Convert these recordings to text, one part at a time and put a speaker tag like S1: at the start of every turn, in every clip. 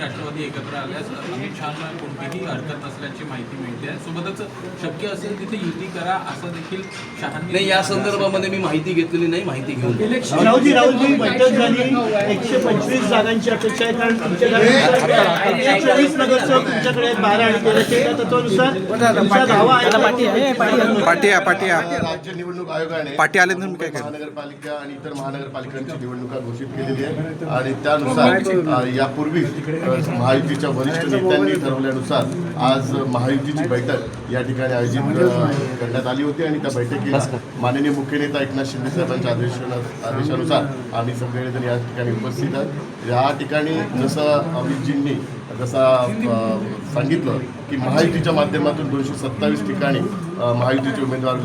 S1: राष्ट्रवादी एकत्र आल्यास अमित शहांना कोणतीही हरकत नसल्याची माहिती मिळते आहे. सोबतच शक्य असेल तिथे युती करा असं देखील शहांनी
S2: नाही, या संदर्भामध्ये मी माहिती घेतलेली नाही, माहिती घेऊन
S3: राहुलजी बैठक झाली. 125 जागांची अपेक्षा आहे, कारण तुमच्याकडे 24 नगरसेवक तुमच्याकडे 12 आणि 13 तत्वानुसार तुमचा दावा आहे.
S4: पाटिया
S5: राज्य निवडणूक आयोगाने
S4: पाटी आले तर काय
S5: महानगरपालिका आणि इतर महानगरपालिकांची निवडणुका घोषित केलेली आहे आणि त्यानुसार यापूर्वी महायुतीच्या वरिष्ठ नेत्यांनी ठरवल्यानुसार आज महायुतीची बैठक या ठिकाणी आयोजित करण्यात आली होती आणि त्या बैठकीला माननीय मुख्य नेता एकनाथ शिंदे साहेबांच्या आदेशानुसार आम्ही सगळेजण या ठिकाणी उपस्थित आहोत. या ठिकाणी जसं अमितजींनी सांगितलं की महायुतीच्या माध्यमातून 227 ठिकाणी महायुतीचे उमेदवार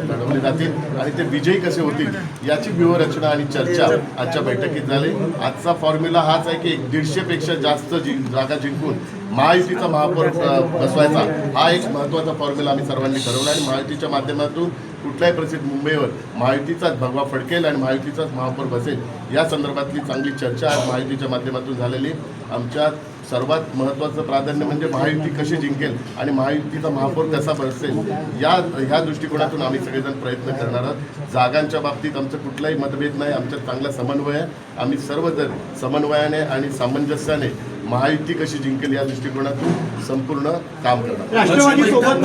S5: लढवले जातील आणि ते विजयी कसे होतील याची व्यूहरचना आणि चर्चा आजच्या बैठकीत झाली. आजचा फॉर्म्युला हाच आहे की 150 पेक्षा जास्त जागा जिंकून महायुतीचा महापौर बसवायचा हा एक महत्त्वाचा फॉर्म्युला आम्ही सर्वांनी ठरवला आणि महायुतीच्या माध्यमातून कुठल्याही परिस्थितीत मुंबईवर महायुतीचाच भगवा फडकेल आणि महायुतीचाच महापौर बसेल या संदर्भातली चांगली चर्चा आज महायुतीच्या माध्यमातून झालेली. आमच्या सर्वात महत्त्वाचं प्राधान्य म्हणजे महायुती कशी जिंकेल आणि महायुतीचा महापौर कसा बसेल ह्या दृष्टिकोनातून आम्ही सगळेजण प्रयत्न करणार आहोत. जागांच्या बाबतीत आमचं कुठलाही मतभेद नाही, आमच्यात चांगला समन्वय आहे. आम्ही सर्वजण समन्वयाने आणि सामंजस्याने महायुती कशी जिंकेल या दृष्टिकोनातून संपूर्ण काम करणार.
S3: राष्ट्रवादी सोबत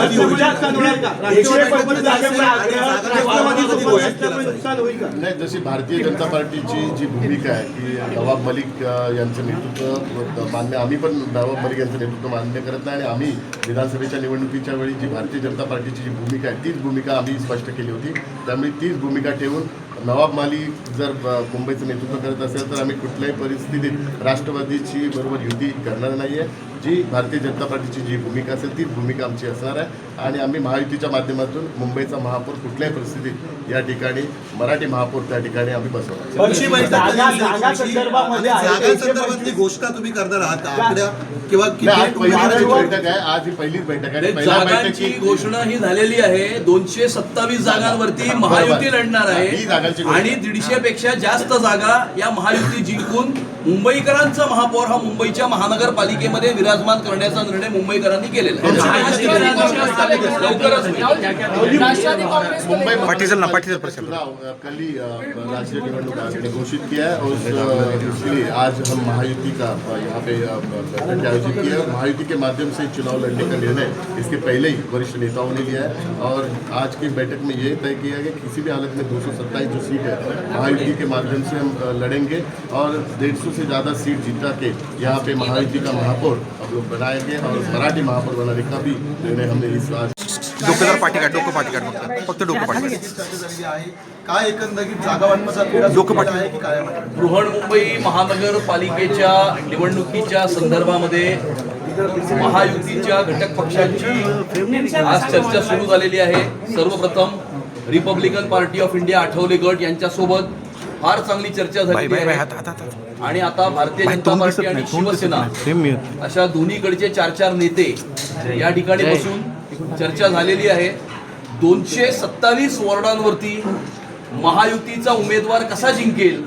S5: नाही, जशी भारतीय जनता पार्टीची जी भूमिका आहे की नवाब मलिक यांचं नेतृत्व मान्य, आम्ही पण नवाब मलिक यांचं नेतृत्व मान्य करत नाही आणि आम्ही विधानसभेच्या निवडणुकीच्या वेळी जी भारतीय जनता पार्टीची जी भूमिका आहे तीच भूमिका आम्ही स्पष्ट केली होती. त्यामुळे तीच भूमिका ठेवून नवाब मलिक जर मुंबईचं नेतृत्व करत असेल तर आम्ही कुठल्याही परिस्थितीत राष्ट्रवादीची बरोबर युती करणार नाही आहे. जी भारतीय जनता पार्टीची जी भूमिका असेल तीच भूमिका आमची असणार आहे आणि आम्ही महायुतीच्या माध्यमातून मुंबईचा महापौर कुठल्याही परिस्थितीत या ठिकाणी मराठी महापौर त्या ठिकाणी आम्ही बसवणार.
S6: जागांसंदर्भातली घोषणा तुम्ही करणार आहात आकड्या किंवा
S5: पहिलीच बैठक आहे, आज ही पहिलीच बैठक आहे.
S2: जागांची घोषणा ही झालेली आहे. 227 जागांवरती महायुती लढणार आहे आणि 150 पेक्षा जास्त जागा या महायुती जिंकून मुंबईकरांचा महापौर हा मुंबईच्या महानगरपालिकेमध्ये विराजमान करण्याचा निर्णय मुंबईकरांनी केलेला आहे.
S5: कल ही राज्य निवडणूक आयोग ने घोषित किया है और इसलिए आज हम महायुति का यहाँ पे बैठक आयोजित किया है. महायुति के माध्यम से चुनाव लड़ने का निर्णय इसके पहले ही वरिष्ठ नेताओं ने लिया है और आज की बैठक में ये तय किया गया कि किसी भी हालत में 227 जो सीट है महायुति के माध्यम से हम लड़ेंगे और 150 से ज़्यादा सीट जीता के यहाँ पे महायुति का महापौर हम लोग बनाएंगे और मराठी महापौर बनाने का भी निर्णय हमने इस आज
S4: डोकेदार पाटीकाट फक्त डोकं पाटीकाट
S6: काय एकंदरीत जागा वाटपाचा
S4: डोकं
S6: आहे की काय?
S2: बृहन्मुंबई महानगरपालिकेच्या निवडणुकीच्या संदर्भामध्ये महायुतीच्या घटक पक्षांची आज चर्चा सुरू झालेली आहे. सर्वप्रथम Republican party of India Athawale गट यांच्यासोबत फार चांगली चर्चा झाली आहे आणि आता भारतीय जनता पार्टी आणि शिवसेना अशा दोन्हीकडचे 4 नेते या ठिकाणी बसून चर्चा झालेली आहे. 227 वॉर्डांवरती महायुतीचा उमेदवार कसा जिंकेल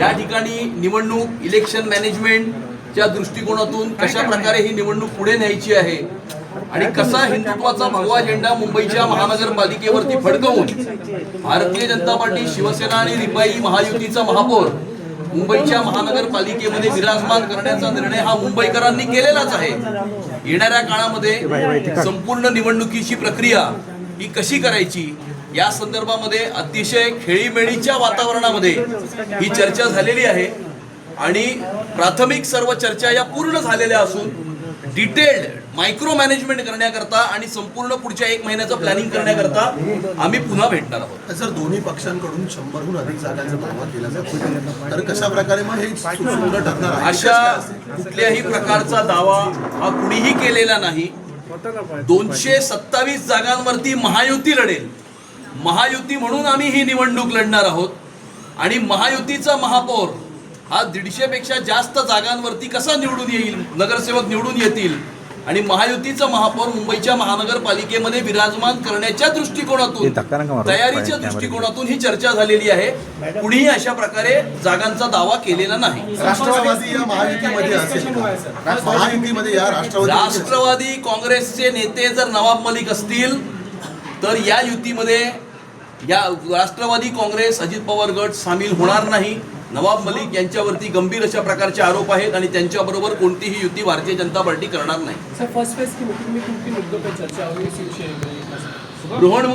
S2: या ठिकाणी निवडणूक इलेक्शन मॅनेजमेंटच्या दृष्टिकोनातून कशा प्रकारे ही निवडणूक पुढे न्यायची आहे आणि कसा हिंदुत्वाचा भगवा झेंडा मुंबईच्या महानगरपालिकेवरती फडकवून भारतीय जनता पार्टी शिवसेना आणि रिपाई महायुतीचा महापौर मुंबईच्या महानगरपालिकेमध्ये विराजमान करण्याचा निर्णय हा मुंबईकरांनी केलेलाच आहे. येणाऱ्या काळामध्ये संपूर्ण निवडणुकीची प्रक्रिया ही कशी करायची या संदर्भामध्ये अतिशय खेळीमेळीच्या वातावरणामध्ये ही चर्चा झालेली आहे आणि प्राथमिक सर्व चर्चा या पूर्ण झालेल्या असून डिटेल्ड मायक्रो मॅनेजमेंट करण्याकरता आणि संपूर्ण पुढच्या 1 महिन्याचं प्लॅनिंग करण्याकरता आम्ही पुन्हा भेटणार आहोत.
S6: जर दोन्ही पक्षांकडून 100हून अधिक जागांचा दावा केला जातो तर कशा प्रकारे मग हे सुसूत्र ठरणार आहे?
S2: अशा कुठल्याही प्रकारचा दावा हा कुणीही केलेला नाही. 227 जागांवरती महायुती लढेल. महायुती म्हणून आम्ही ही निवडणूक लढणार आहोत आणि महायुतीचा महापौर हा 150 पेक्षा जास्त जागांवरती कसा निवडून येईल, नगरसेवक निवडून येतील आणि महायुतीचं महापौर मुंबईच्या महानगरपालिकेमध्ये विराजमान करण्याच्या दृष्टिकोनातून, तयारीच्या दृष्टिकोनातून ही चर्चा झालेली आहे. कुणीही अशा प्रकारे जागांचा दावा केलेला नाही.
S6: राष्ट्रवादी या महायुतीमध्ये असेल का? महायुतीमध्ये या
S2: राष्ट्रवादी काँग्रेसचे नेते जर नवाब मलिक असतील तर या युतीमध्ये या राष्ट्रवादी काँग्रेस अजित पवार गट सामील होणार नाही. नवाब मलिक यांच्यावरती गंभीर अशा प्रकारचे आरोप आहेत आणि त्यांच्याबरोबर कोणतीही युती भारतीय जनता पार्टी करणार नाही.
S1: सर फर्स्ट फेज की मुद्दों पे चर्चा हुई,
S2: बृहण